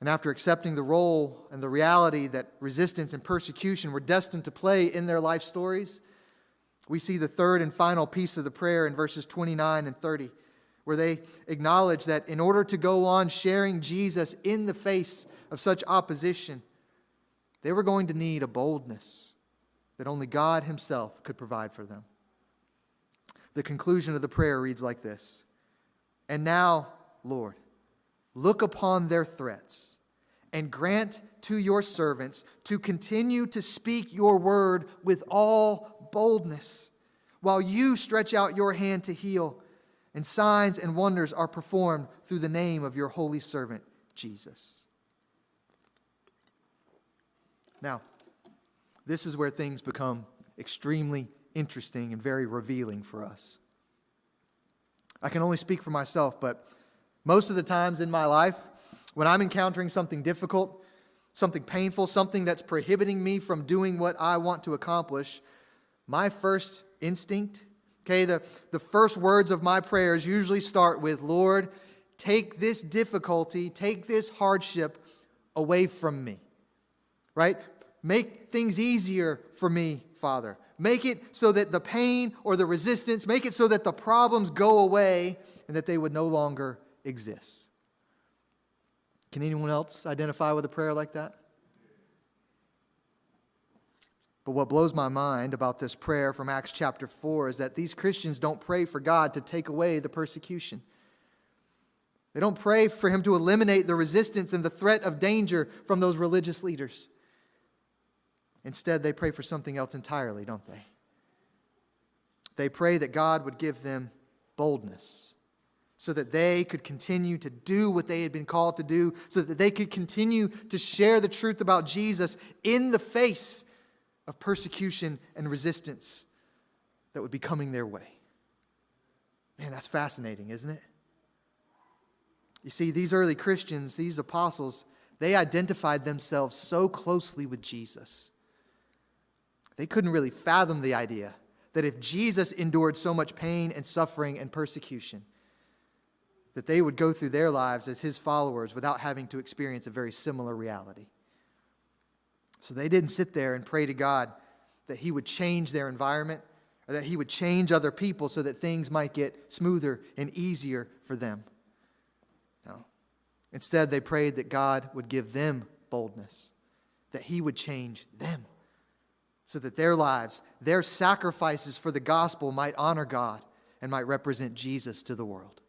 And after accepting the role and the reality that resistance and persecution were destined to play in their life stories, we see the third and final piece of the prayer in verses 29 and 30, where they acknowledge that in order to go on sharing Jesus in the face of such opposition, they were going to need a boldness that only God Himself could provide for them. The conclusion of the prayer reads like this: "And now, Lord, look upon their threats and grant to your servants to continue to speak your word with all boldness, while you stretch out your hand to heal, and signs and wonders are performed through the name of your holy servant, Jesus." Now, this is where things become extremely interesting and very revealing for us. I can only speak for myself, but most of the times in my life, when I'm encountering something difficult, something painful, something that's prohibiting me from doing what I want to accomplish, my first instinct, the first words of my prayers usually start with, "Lord, take this difficulty, take this hardship away from me." Right? Make things easier for me, Father. Make it so that the pain or the resistance, make it so that the problems go away and that they would no longer exist. Can anyone else identify with a prayer like that? But what blows my mind about this prayer from Acts chapter 4 is that these Christians don't pray for God to take away the persecution. They don't pray for Him to eliminate the resistance and the threat of danger from those religious leaders. Instead, they pray for something else entirely, don't they? They pray that God would give them boldness so that they could continue to do what they had been called to do, so that they could continue to share the truth about Jesus in the face of persecution and resistance that would be coming their way. Man, that's fascinating, isn't it? You see, these early Christians, these apostles, they identified themselves so closely with Jesus. They couldn't really fathom the idea that if Jesus endured so much pain and suffering and persecution, that they would go through their lives as His followers without having to experience a very similar reality. So they didn't sit there and pray to God that He would change their environment or that He would change other people so that things might get smoother and easier for them. No. Instead, they prayed that God would give them boldness, that He would change them so that their lives, their sacrifices for the gospel might honor God and might represent Jesus to the world.